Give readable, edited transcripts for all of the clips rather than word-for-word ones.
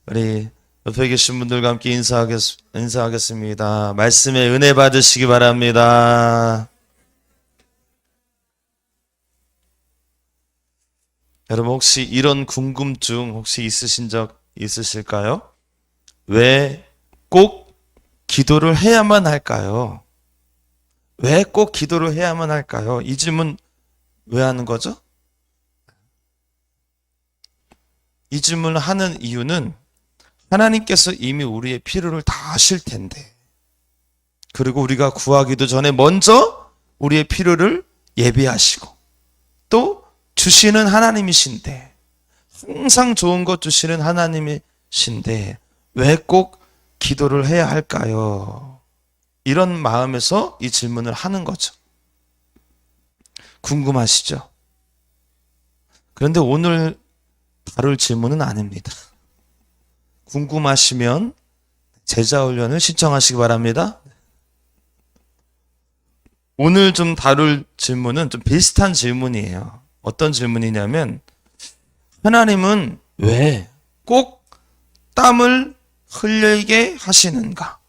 우리 옆에 계신 분들과 함께 인사하겠습니다. 말씀에 은혜 받으시기 바랍니다. 여러분 혹시 이런 궁금증 혹시 있으신 적 있으실까요? 왜 꼭 기도를 해야만 할까요? 왜 꼭 기도를 해야만 할까요? 이 질문 왜 하는 거죠? 이 질문을 하는 이유는 하나님께서 이미 우리의 필요를 다 아실 텐데, 그리고 우리가 구하기도 전에 먼저 우리의 필요를 예비하시고 또 주시는 하나님이신데, 항상 좋은 것 주시는 하나님이신데 왜 꼭 기도를 해야 할까요? 이런 마음에서 이 질문을 하는 거죠. 궁금하시죠? 그런데 오늘 다룰 질문은 아닙니다. 궁금하시면 제자훈련을 신청하시기 바랍니다. 오늘 좀 다룰 질문은 좀 비슷한 질문이에요. 어떤 질문이냐면, 하나님은 왜 꼭 땀을 흘리게 하시는가?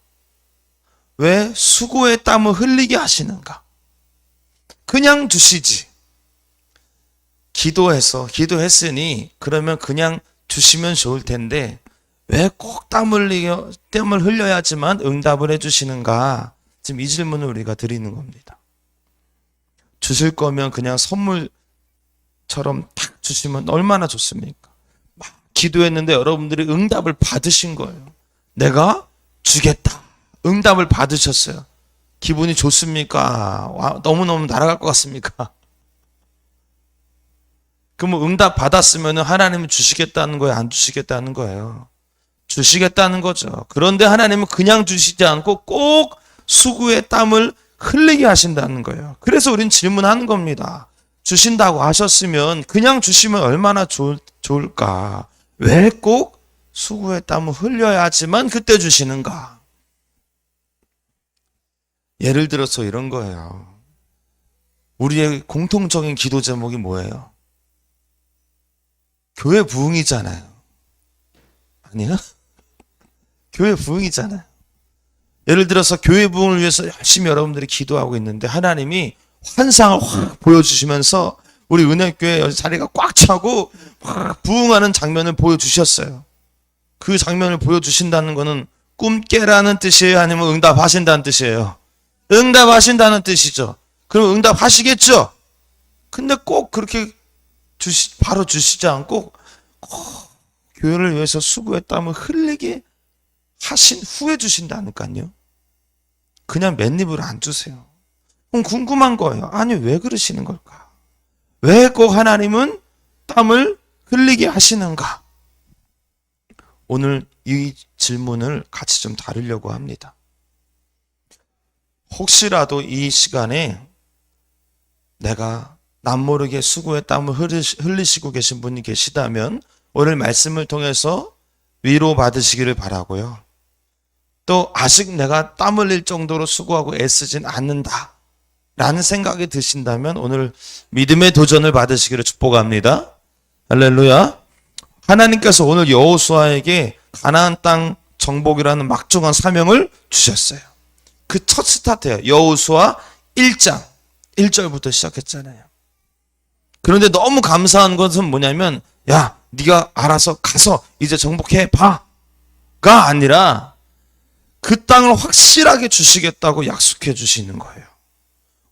왜 수고의 땀을 흘리게 하시는가? 그냥 주시지. 기도했으니 그러면 그냥 주시면 좋을 텐데 왜 꼭 땀을 흘려야지만 응답을 해주시는가? 지금 이 질문을 우리가 드리는 겁니다. 주실 거면 그냥 선물처럼 탁 주시면 얼마나 좋습니까? 막 기도했는데 여러분들이 응답을 받으신 거예요. 내가 주겠다. 응답을 받으셨어요. 기분이 좋습니까? 와, 너무너무 날아갈 것 같습니까? 그럼 응답 받았으면 하나님은 주시겠다는 거예요? 안 주시겠다는 거예요? 주시겠다는 거죠. 그런데 하나님은 그냥 주시지 않고 꼭 수고의 땀을 흘리게 하신다는 거예요. 그래서 우린 질문하는 겁니다. 주신다고 하셨으면 그냥 주시면 얼마나 좋을까? 왜 꼭 수고의 땀을 흘려야지만 그때 주시는가? 예를 들어서 이런 거예요. 우리의 공통적인 기도 제목이 뭐예요? 교회 부흥이잖아요. 아니야? 교회 부흥이잖아요. 예를 들어서 교회 부흥을 위해서 열심히 여러분들이 기도하고 있는데 하나님이 환상을 확 보여주시면서 우리 은혜교회 자리가 꽉 차고 확 부흥하는 장면을 보여주셨어요. 그 장면을 보여주신다는 것은 꿈 깨라는 뜻이에요? 아니면 응답하신다는 뜻이에요? 응답하신다는 뜻이죠. 그럼 응답하시겠죠? 근데 꼭 그렇게 바로 주시지 않고 꼭 교회를 위해서 수고의 땀을 흘리게 하신 후에 주신다니까요. 그냥 맨입으로 안 주세요. 그럼 궁금한 거예요. 아니 왜 그러시는 걸까? 왜 꼭 하나님은 땀을 흘리게 하시는가? 오늘 이 질문을 같이 좀 다루려고 합니다. 혹시라도 이 시간에 내가 남모르게 수고의 땀을 흘리시고 계신 분이 계시다면 오늘 말씀을 통해서 위로 받으시기를 바라고요. 또 아직 내가 땀 흘릴 정도로 수고하고 애쓰진 않는다 라는 생각이 드신다면 오늘 믿음의 도전을 받으시기를 축복합니다. 할렐루야. 하나님께서 오늘 여호수아에게 가나안 땅 정복이라는 막중한 사명을 주셨어요. 그 첫 스타트예요. 여호수아 1장 1절부터 시작했잖아요. 그런데 너무 감사한 것은 뭐냐면, 야 네가 알아서 가서 이제 정복해 봐가 아니라 그 땅을 확실하게 주시겠다고 약속해 주시는 거예요.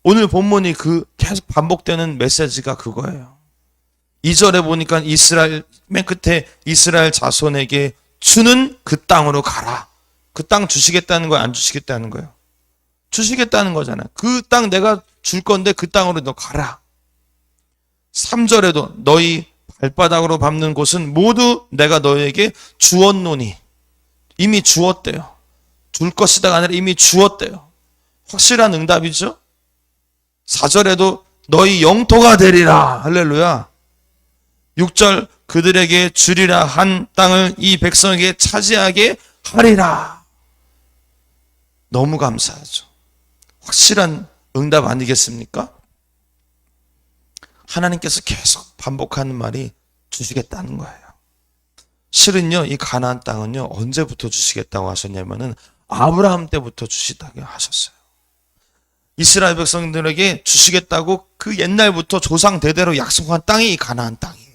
오늘 본문이 계속 반복되는 메시지가 그거예요. 2절에 보니까 맨 끝에 이스라엘 자손에게 주는 그 땅으로 가라. 그 땅 주시겠다는 거예요? 안 주시겠다는 거예요? 주시겠다는 거잖아요. 그 땅 내가 줄 건데 그 땅으로 너 가라. 3절에도 너희 발바닥으로 밟는 곳은 모두 내가 너희에게 주었노니. 이미 주었대요. 줄 것이다가 아니라 이미 주었대요. 확실한 응답이죠. 4절에도 너희 영토가 되리라. 할렐루야. 6절 그들에게 주리라 한 땅을 이 백성에게 차지하게 하리라. 너무 감사하죠. 확실한 응답 아니겠습니까? 하나님께서 계속 반복하는 말이 주시겠다는 거예요. 실은요, 이 가나안 땅은요, 언제부터 주시겠다고 하셨냐면은 아브라함 때부터 주시다고 하셨어요. 이스라엘 백성들에게 주시겠다고 그 옛날부터 조상 대대로 약속한 땅이 이 가나안 땅이에요.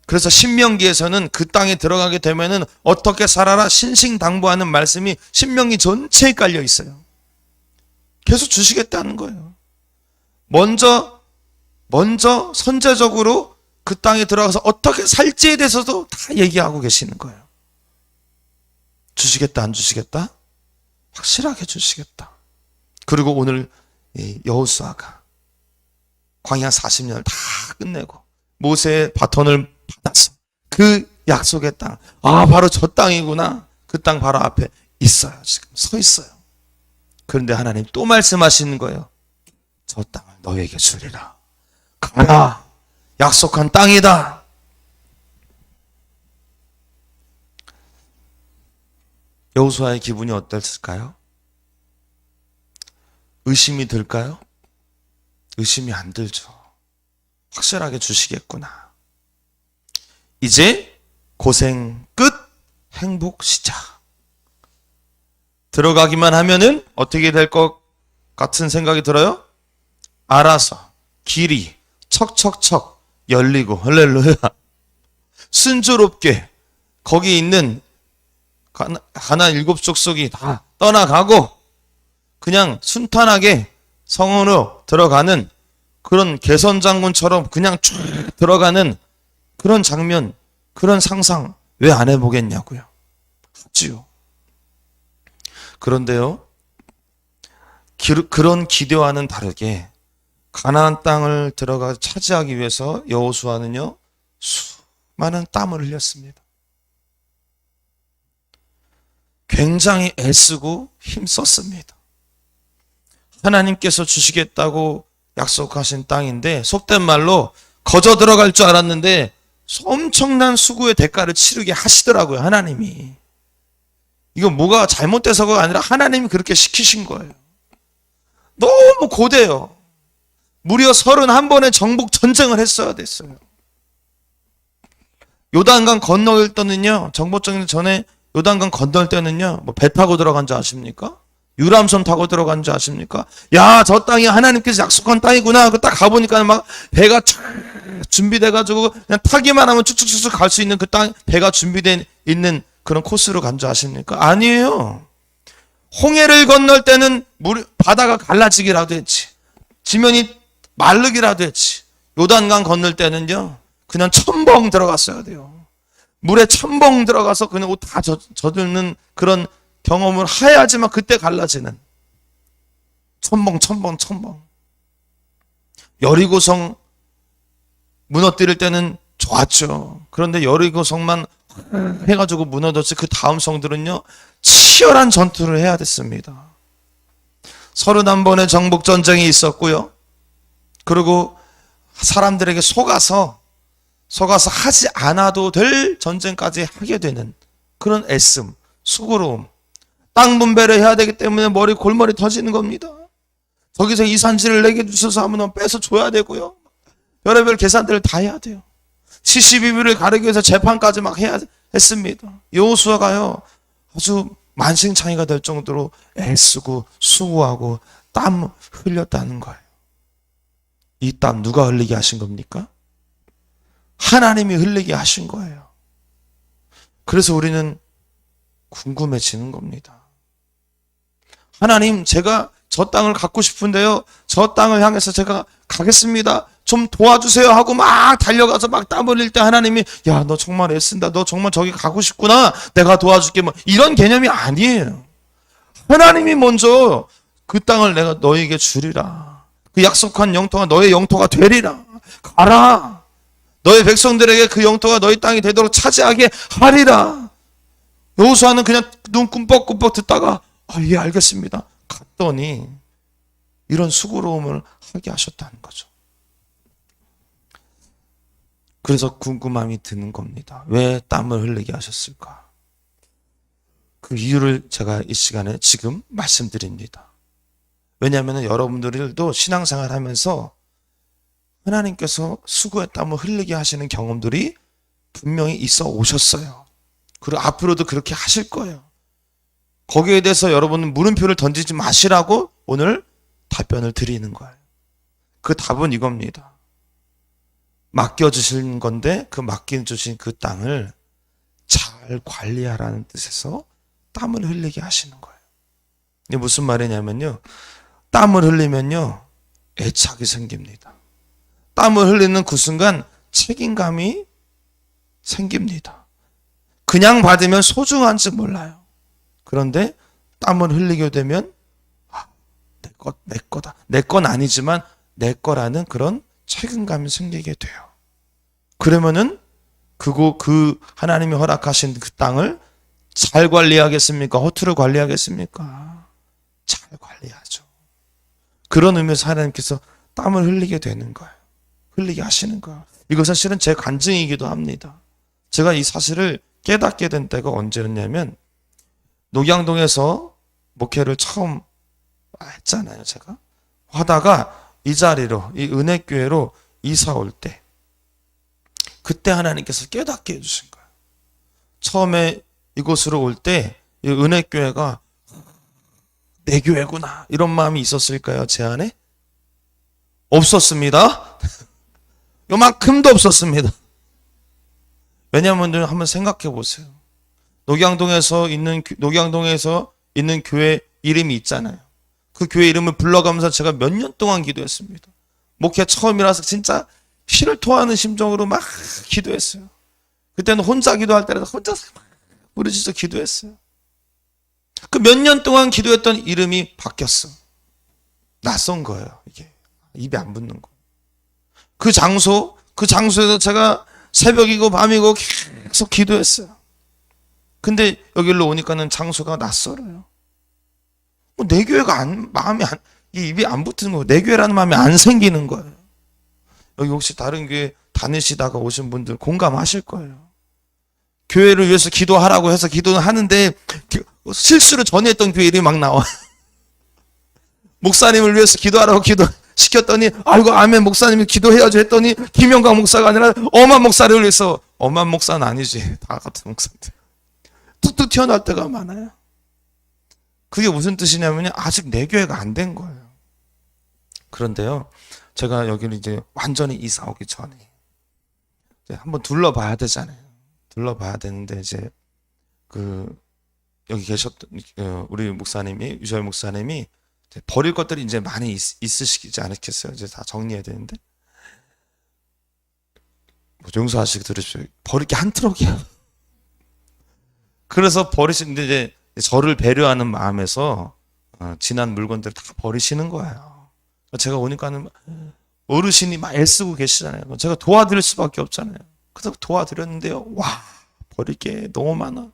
그래서 신명기에서는 그 땅에 들어가게 되면은 어떻게 살아라 신신당부하는 말씀이 신명기 전체에 깔려 있어요. 계속 주시겠다는 거예요. 먼저 선제적으로 그 땅에 들어가서 어떻게 살지에 대해서도 다 얘기하고 계시는 거예요. 주시겠다 안 주시겠다? 확실하게 주시겠다. 그리고 오늘 여호수아가 광야 40년을 다 끝내고 모세의 바톤을 받았어. 그 약속의 땅, 바로 저 땅이구나. 그 땅 바로 앞에 있어요. 지금 서 있어요. 그런데 하나님 또 말씀하시는 거예요. 저 땅을 너에게 주리라. 가라. 약속한 땅이다. 여호수아의 기분이 어땠을까요? 의심이 들까요? 의심이 안 들죠. 확실하게 주시겠구나. 이제 고생 끝, 행복 시작. 들어가기만 하면은 어떻게 될 것 같은 생각이 들어요? 알아서 길이 척척척 열리고, 할렐루야. 순조롭게 거기 있는 가나안 7족속이 다 떠나가고 그냥 순탄하게 성으로 들어가는 그런 개선장군처럼 그냥 쭉 들어가는 그런 장면, 그런 상상 왜 안 해보겠냐고요. 하지요. 그런데요, 그런 기대와는 다르게 가나안 땅을 들어가 차지하기 위해서 여호수아는요 수많은 땀을 흘렸습니다. 굉장히 애쓰고 힘썼습니다. 하나님께서 주시겠다고 약속하신 땅인데 속된 말로 거저 들어갈 줄 알았는데 엄청난 수고의 대가를 치르게 하시더라고요. 하나님이. 이거 뭐가 잘못돼서가 아니라 하나님이 그렇게 시키신 거예요. 너무 고대요. 무려 31번의 정복 전쟁을 했어야 됐어요. 요단강 건너올 때는요, 정복전쟁 전에 요단강 건널 때는요, 뭐 배 타고 들어간 줄 아십니까? 유람선 타고 들어간 줄 아십니까? 야, 저 땅이 하나님께서 약속한 땅이구나. 그 딱 가보니까 막 배가 준비돼가지고 그냥 타기만 하면 쭉쭉쭉 갈 수 있는 그 땅, 배가 준비된 있는 그런 코스로 간 줄 아십니까? 아니에요. 홍해를 건널 때는 바다가 갈라지기라도 했지. 지면이 마르기라도 했지. 요단강 건널 때는요, 그냥 첨벙 들어갔어야 돼요. 물에 첨벙 들어가서 그냥 옷 다 젖는 그런 경험을 해야지만 그때 갈라지는. 첨벙. 여리고성 무너뜨릴 때는 좋았죠. 그런데 여리고성만 해가지고 무너졌지 그 다음 성들은요 치열한 전투를 해야 됐습니다. 31번의 정복전쟁이 있었고요. 그리고 사람들에게 속아서 하지 않아도 될 전쟁까지 하게 되는 그런 애씀, 수고로움. 땅 분배를 해야 되기 때문에 골머리 터지는 겁니다. 거기서 이산지를 내게 주셔서 하면 빼서 줘야 되고요. 별의별 계산들을 다 해야 돼요. 72비를 가르기 위해서 재판까지 막 해야 했습니다. 여호수아가요 아주 만신창이가 될 정도로 애쓰고 수고하고 땀 흘렸다는 거예요. 이 땀 누가 흘리게 하신 겁니까? 하나님이 흘리게 하신 거예요. 그래서 우리는 궁금해지는 겁니다. 하나님, 제가 저 땅을 갖고 싶은데요, 저 땅을 향해서 제가 가겠습니다. 좀 도와주세요 하고 막 달려가서 막 땀 흘릴 때 하나님이 야, 너 정말 애쓴다. 너 정말 저기 가고 싶구나. 내가 도와줄게. 뭐 이런 개념이 아니에요. 하나님이 먼저 그 땅을 내가 너에게 주리라. 그 약속한 영토가 너의 영토가 되리라. 가라. 너의 백성들에게 그 영토가 너희 땅이 되도록 차지하게 하리라. 여호수아는 그냥 눈 꿈뻑꿈뻑 듣다가 예, 알겠습니다. 갔더니 이런 수고로움을 하게 하셨다는 거죠. 그래서 궁금함이 드는 겁니다. 왜 땀을 흘리게 하셨을까? 그 이유를 제가 이 시간에 지금 말씀드립니다. 왜냐하면 여러분들도 신앙생활 하면서 하나님께서 수고의 땀을 흘리게 하시는 경험들이 분명히 있어 오셨어요. 그리고 앞으로도 그렇게 하실 거예요. 거기에 대해서 여러분은 물음표를 던지지 마시라고 오늘 답변을 드리는 거예요. 그 답은 이겁니다. 맡겨주신 건데 그 맡겨주신 그 땅을 잘 관리하라는 뜻에서 땀을 흘리게 하시는 거예요. 이게 무슨 말이냐면요. 땀을 흘리면요. 애착이 생깁니다. 땀을 흘리는 그 순간 책임감이 생깁니다. 그냥 받으면 소중한지 몰라요. 그런데 땀을 흘리게 되면 내 거다. 내 건 아니지만 내 거라는 그런 책임감이 생기게 돼요. 그러면은 그 하나님이 허락하신 그 땅을 잘 관리하겠습니까? 허투루 관리하겠습니까? 잘 관리하죠. 그런 의미에서 하나님께서 땀을 흘리게 되는 거예요. 흘리게 하시는 거예요. 이거 사실은 제 간증이기도 합니다. 제가 이 사실을 깨닫게 된 때가 언제였냐면 녹양동에서 목회를 처음 했잖아요. 제가 하다가 이 자리로 이 은혜교회로 이사 올 때 그때 하나님께서 깨닫게 해주신 거예요. 처음에 이곳으로 올 때 이 은혜교회가 내 교회구나 이런 마음이 있었을까요? 제 안에? 없었습니다. 요만큼도 없었습니다. 왜냐하면 한번 생각해 보세요. 녹양동에서 있는 교회 이름이 있잖아요. 그 교회 이름을 불러가면서 제가 몇 년 동안 기도했습니다. 목회 처음이라서 진짜 피를 토하는 심정으로 막 기도했어요. 그때는 혼자 기도할 때라도 혼자서 막 부르짖어 기도했어요. 그 몇 년 동안 기도했던 이름이 바뀌었어. 낯선 거예요. 이게 입에 안 붙는 거. 그 장소에서 제가 새벽이고 밤이고 계속 기도했어요. 근데 여기로 오니까는 장소가 낯설어요. 내 교회가 입이 안 붙는 거예요. 내 교회라는 마음이 안 생기는 거예요. 여기 혹시 다른 교회 다니시다가 오신 분들 공감하실 거예요. 교회를 위해서 기도하라고 해서 기도는 하는데 실수로 전에 했던 교회 이름이 막 나와. 목사님을 위해서 기도하라고 기도시켰더니 아이고 아멘 목사님이 기도해야죠 했더니 김영광 목사가 아니라 엄한 목사를 위해서. 엄한 목사는 아니지. 다 같은 목사인데. 뚝뚝 튀어나올 때가 많아요. 그게 무슨 뜻이냐면요. 아직 내 교회가 안 된 거예요. 그런데요. 제가 여기를 이제 완전히 이사 오기 전에 이제 한번 둘러봐야 되잖아요. 둘러봐야 되는데 이제 여기 계셨던 우리 목사님이 유절 목사님이 버릴 것들이 이제 많이 있으시지 않겠어요? 이제 다 정리해야 되는데 용서하시고 들으십시오. 버릴 게 한 트럭이야. 그래서 버리시는데 이제 저를 배려하는 마음에서 지난 물건들을 다 버리시는 거예요. 제가 오니까는 어르신이 막 애쓰고 계시잖아요. 제가 도와드릴 수밖에 없잖아요. 그래서 도와드렸는데요. 와, 버릴 게 너무 많아.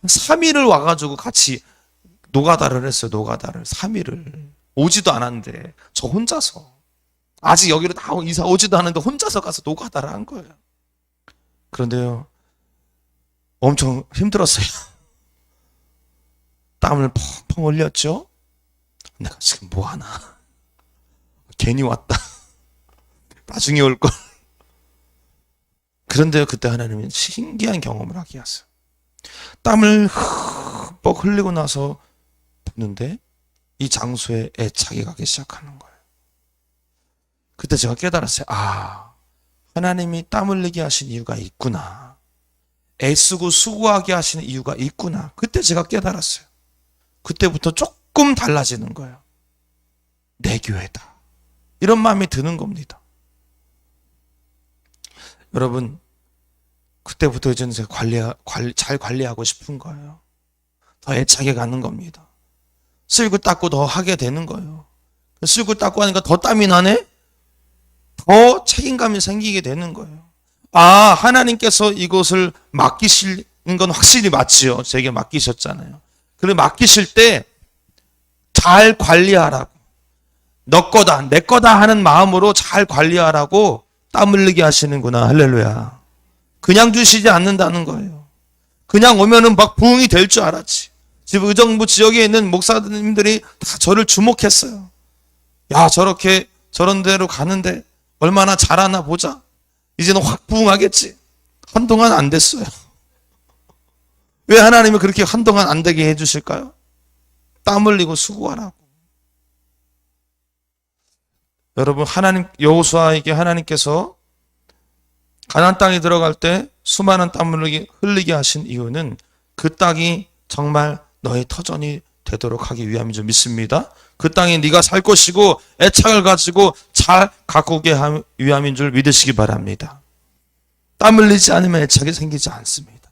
3일을 와가지고 같이 노가다를 했어요. 노가다를 3일을. 오지도 않았는데 저 혼자서 아직 여기로 다 이사 오지도 않았는데 혼자서 가서 노가다를 한 거예요. 그런데요. 엄청 힘들었어요. 땀을 펑펑 흘렸죠. 내가 지금 뭐 하나. 괜히 왔다. 나중에 올걸. 그런데요, 그때 하나님은 신기한 경험을 하게 하셨어요. 땀을 흠뻑 흘리고 나서 보는데 이 장소에 애착이 가기 시작하는 거예요. 그때 제가 깨달았어요. 하나님이 땀 흘리게 하신 이유가 있구나. 애쓰고 수고하게 하시는 이유가 있구나. 그때 제가 깨달았어요. 그때부터 조금 달라지는 거예요. 내 교회다. 이런 마음이 드는 겁니다. 여러분, 그때부터 이제는 제가 잘 관리하고 싶은 거예요. 더 애착에 가는 겁니다. 쓸고 닦고 더 하게 되는 거예요. 쓸고 닦고 하니까 더 땀이 나네? 더 책임감이 생기게 되는 거예요. 하나님께서 이곳을 맡기시는 건 확실히 맞지요. 제게 맡기셨잖아요. 그래 맡기실 때 잘 관리하라고. 너 거다, 내 거다 하는 마음으로 잘 관리하라고 땀 흘리게 하시는구나. 할렐루야. 그냥 주시지 않는다는 거예요. 그냥 오면은 막 부흥이 될 줄 알았지. 지금 의정부 지역에 있는 목사님들이 다 저를 주목했어요. 야, 저런 데로 가는데 얼마나 잘하나 보자. 이제는 확 부흥하겠지. 한동안 안 됐어요. 왜 하나님은 그렇게 한동안 안 되게 해주실까요? 땀 흘리고 수고하라고. 여러분, 여호수아에게 하나님께서 가나안 땅에 들어갈 때 수많은 땀을 흘리게 하신 이유는 그 땅이 정말 너의 터전이 되도록 하기 위함인 줄 믿습니다. 그 땅에 네가 살 것이고 애착을 가지고 잘 가꾸게 하기 위함인 줄 믿으시기 바랍니다. 땀 흘리지 않으면 애착이 생기지 않습니다.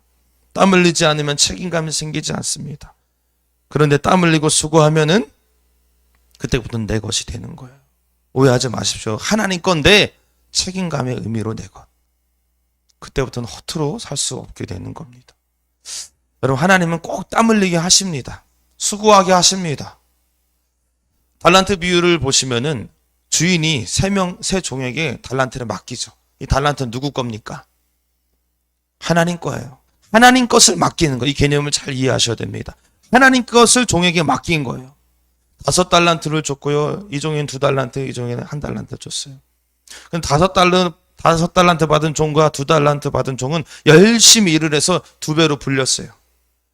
땀 흘리지 않으면 책임감이 생기지 않습니다. 그런데 땀 흘리고 수고하면은 그때부터는 내 것이 되는 거예요. 오해하지 마십시오. 하나님 건데 책임감의 의미로 내 것. 그때부터는 허투루 살 수 없게 되는 겁니다. 여러분, 하나님은 꼭 땀 흘리게 하십니다. 수고하게 하십니다. 달란트 비유를 보시면은 주인이 세 종에게 달란트를 맡기죠. 이 달란트는 누구 겁니까? 하나님 거예요. 하나님 것을 맡기는 거. 이 개념을 잘 이해하셔야 됩니다. 하나님 것을 종에게 맡긴 거예요. 5달란트를 줬고요. 이 종에는 2달란트, 이 종에는 1달란트 줬어요. 그럼 5달란트 받은 종과 2달란트 받은 종은 열심히 일을 해서 2배로 불렸어요.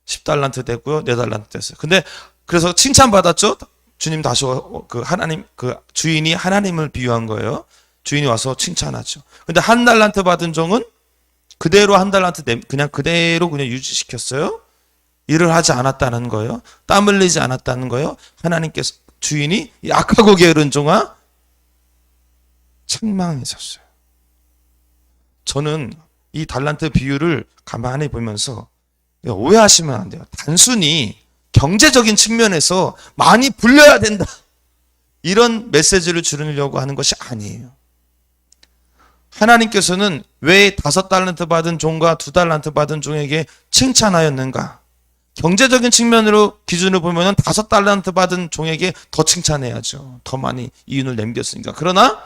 10달란트 됐고요. 4달란트 됐어요. 근데 그래서 칭찬받았죠? 주님 다시 주인이 하나님을 비유한 거예요. 주인이 와서 칭찬하죠. 근데 1달란트 받은 종은 그대로 1달란트 그냥 유지시켰어요. 일을 하지 않았다는 거예요. 땀 흘리지 않았다는 거예요. 하나님께서 주인이 약하고 게으른 종아 책망하셨어요. 저는 이 달란트 비유를 가만히 보면서 오해하시면 안 돼요. 단순히 경제적인 측면에서 많이 불려야 된다, 이런 메시지를 주려고 하는 것이 아니에요. 하나님께서는 왜 5달란트 받은 종과 2달란트 받은 종에게 칭찬하였는가? 경제적인 측면으로 기준을 보면 5달란트 받은 종에게 더 칭찬해야죠. 더 많이 이윤을 남겼으니까. 그러나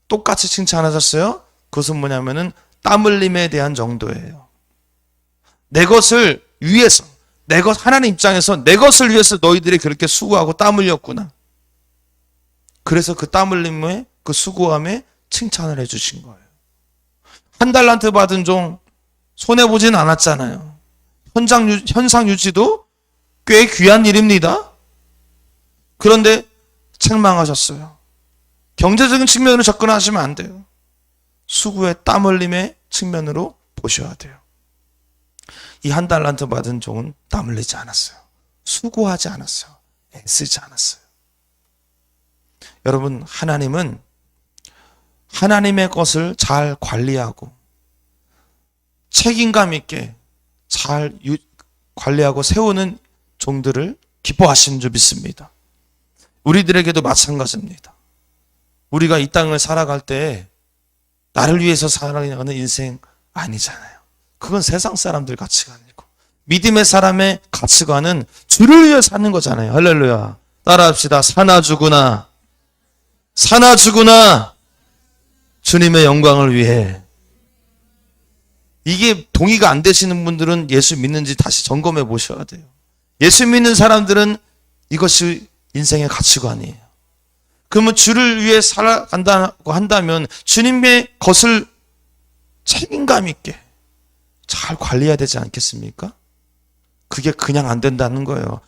똑같이 칭찬하셨어요. 그것은 뭐냐면은 땀 흘림에 대한 정도예요. 내 것을 위해서, 하나님 입장에서 내 것을 위해서 너희들이 그렇게 수고하고 땀 흘렸구나. 그래서 그 땀 흘림에, 그 수고함에 칭찬을 해주신 거예요. 1달란트 받은 종 손해보진 않았잖아요. 현상 유지도 꽤 귀한 일입니다. 그런데 책망하셨어요. 경제적인 측면으로 접근하시면 안 돼요. 수고의 땀 흘림의 측면으로 보셔야 돼요. 이 1달란트 받은 종은 땀 흘리지 않았어요. 수고하지 않았어요. 애쓰지 않았어요. 여러분, 하나님은 하나님의 것을 잘 관리하고 책임감 있게 잘 관리하고 세우는 종들을 기뻐하시는 줄 믿습니다. 우리들에게도 마찬가지입니다. 우리가 이 땅을 살아갈 때 나를 위해서 살아가는 인생 아니잖아요. 그건 세상 사람들 가치관이고, 믿음의 사람의 가치관은 주를 위해 사는 거잖아요. 할렐루야. 따라합시다. 사나 죽으나 주님의 영광을 위해. 이게 동의가 안 되시는 분들은 예수 믿는지 다시 점검해 보셔야 돼요. 예수 믿는 사람들은 이것이 인생의 가치관이에요. 그러면 주를 위해 살아간다고 한다면 주님의 것을 책임감 있게 잘 관리해야 되지 않겠습니까? 그게 그냥 안 된다는 거예요.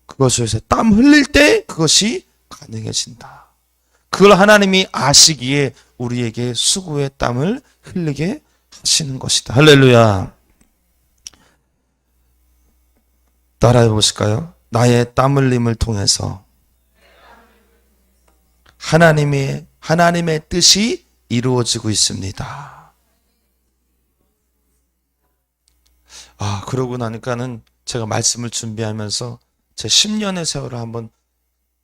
그것을 위해서 땀 흘릴 때 그것이 가능해진다. 그걸 하나님이 아시기에 우리에게 수고의 땀을 흘리게 하시는 것이다. 할렐루야. 따라해 보실까요? 나의 땀 흘림을 통해서 하나님의 뜻이 이루어지고 있습니다. 그러고 나니까는 제가 말씀을 준비하면서 제 10년의 세월을 한번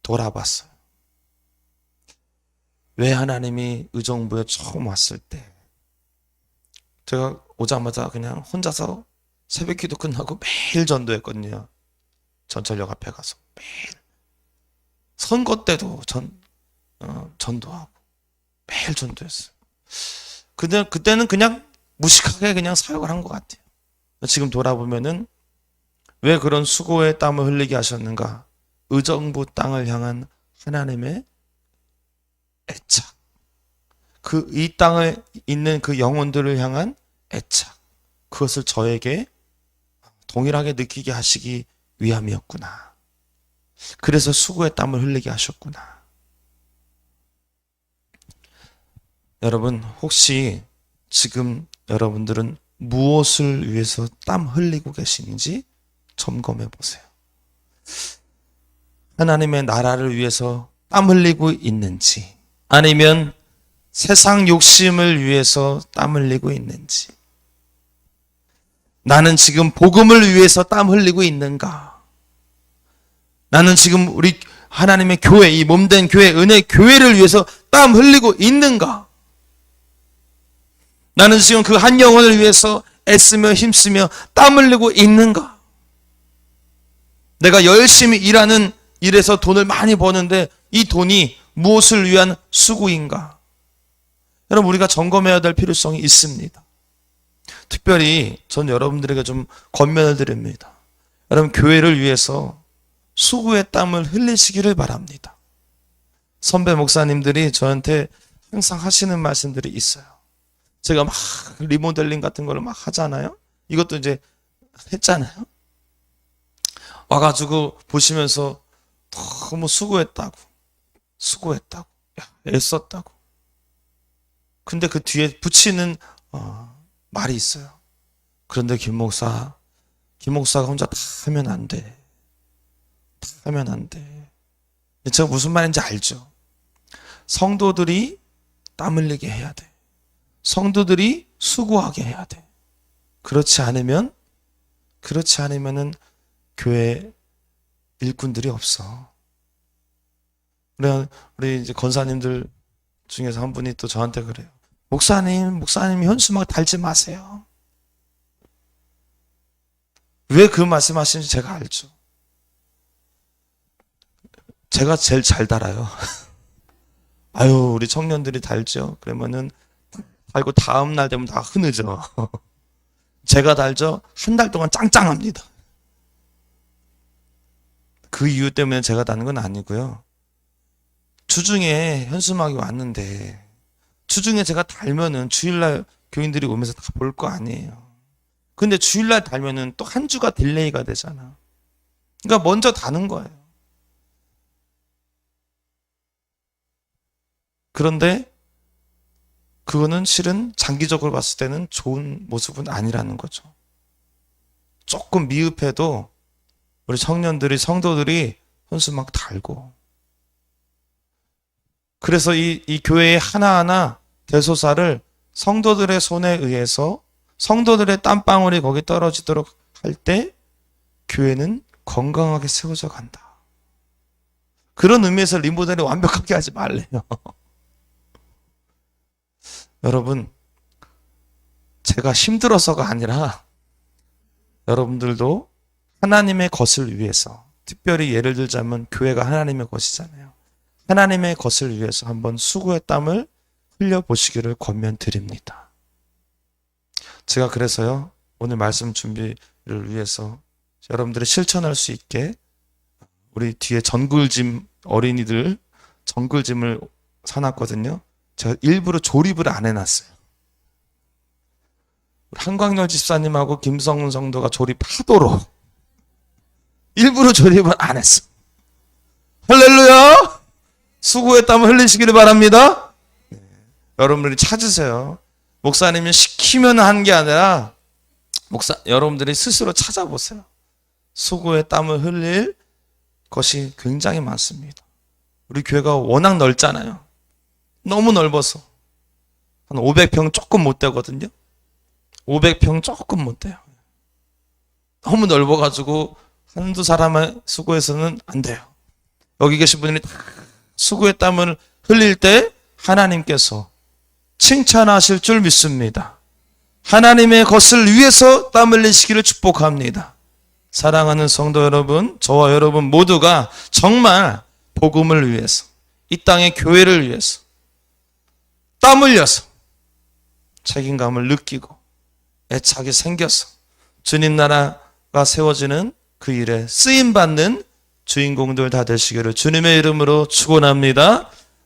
돌아봤어요. 왜 하나님이 의정부에 처음 왔을 때 제가 오자마자 그냥 혼자서 새벽 기도 끝나고 매일 전도했거든요. 전철역 앞에 가서 매일. 선거 때도 전도하고 매일 전도했어요. 근데 그때는 그냥 무식하게 그냥 사역을 한 것 같아요. 지금 돌아보면은 왜 그런 수고의 땀을 흘리게 하셨는가? 의정부 땅을 향한 하나님의 애착. 이 땅에 있는 그 영혼들을 향한 애착. 그것을 저에게 동일하게 느끼게 하시기 위함이었구나. 그래서 수고의 땀을 흘리게 하셨구나. 여러분, 혹시 지금 여러분들은 무엇을 위해서 땀 흘리고 계시는지 점검해 보세요. 하나님의 나라를 위해서 땀 흘리고 있는지, 아니면 세상 욕심을 위해서 땀 흘리고 있는지, 나는 지금 복음을 위해서 땀 흘리고 있는가? 나는 지금 우리 하나님의 교회, 이 몸된 교회, 은혜 교회를 위해서 땀 흘리고 있는가? 나는 지금 그 한 영혼을 위해서 애쓰며 힘쓰며 땀 흘리고 있는가? 내가 열심히 일하는 일에서 돈을 많이 버는데 이 돈이 무엇을 위한 수고인가? 여러분, 우리가 점검해야 될 필요성이 있습니다. 특별히 전 여러분들에게 좀 권면을 드립니다. 여러분, 교회를 위해서 수고의 땀을 흘리시기를 바랍니다. 선배 목사님들이 저한테 항상 하시는 말씀들이 있어요. 제가 막 리모델링 같은 걸 막 하잖아요. 이것도 이제 했잖아요. 와가지고 보시면서 너무 수고했다고, 애썼다고. 근데 그 뒤에 붙이는 말이 있어요. 그런데 김 목사가 혼자 다 하면 안 돼. 제가 무슨 말인지 알죠? 성도들이 땀 흘리게 해야 돼. 성도들이 수고하게 해야 돼. 그렇지 않으면은 교회 일꾼들이 없어. 우리 이제 권사님들 중에서 한 분이 또 저한테 그래요. 목사님 현수막 달지 마세요. 왜 그 말씀하시는지 제가 알죠. 제가 제일 잘 달아요. 아유, 우리 청년들이 달죠. 그러면은 달고 다음 날 되면 다 흐느져. 제가 달죠. 한 달 동안 짱짱합니다. 그 이유 때문에 제가 다는 건 아니고요. 주중에 현수막이 왔는데 주중에 제가 달면은 주일날 교인들이 오면서 다 볼 거 아니에요. 근데 주일날 달면은 또 한 주가 딜레이가 되잖아. 그러니까 먼저 다는 거예요. 그런데 그거는 실은 장기적으로 봤을 때는 좋은 모습은 아니라는 거죠. 조금 미흡해도 우리 청년들이, 성도들이 현수막 달고, 그래서 이 교회의 하나하나 대소사를 성도들의 손에 의해서 성도들의 땀방울이 거기 떨어지도록 할 때 교회는 건강하게 세워져 간다. 그런 의미에서 리모델을 완벽하게 하지 말래요. 여러분, 제가 힘들어서가 아니라 여러분들도 하나님의 것을 위해서, 특별히 예를 들자면 교회가 하나님의 것이잖아요. 하나님의 것을 위해서 한번 수고의 땀을 흘려보시기를 권면드립니다. 제가 그래서요, 오늘 말씀 준비를 위해서 여러분들이 실천할 수 있게 우리 뒤에 전글짐, 어린이들 전글짐을 사놨거든요. 제가 일부러 조립을 안 해놨어요. 한광열 집사님하고 김성훈 성도가 조립하도록 일부러 조립을 안 했어. 할렐루야! 수고의 땀을 흘리시기를 바랍니다. 여러분들이 찾으세요. 목사님이 시키면 한 게 아니라 여러분들이 스스로 찾아보세요. 수고의 땀을 흘릴 것이 굉장히 많습니다. 우리 교회가 워낙 넓잖아요. 너무 넓어서 한 500평 조금 못 되거든요. 500평 조금 못 돼요. 너무 넓어가지고 한두 사람의 수고해서는 안 돼요. 여기 계신 분들이 다 수고의 땀을 흘릴 때 하나님께서 칭찬하실 줄 믿습니다. 하나님의 것을 위해서 땀 흘리시기를 축복합니다. 사랑하는 성도 여러분, 저와 여러분 모두가 정말 복음을 위해서, 이 땅의 교회를 위해서 땀 흘려서 책임감을 느끼고 애착이 생겨서 주님 나라가 세워지는 그 일에 쓰임받는 주인공들 다 되시기를 주님의 이름으로 축원합니다.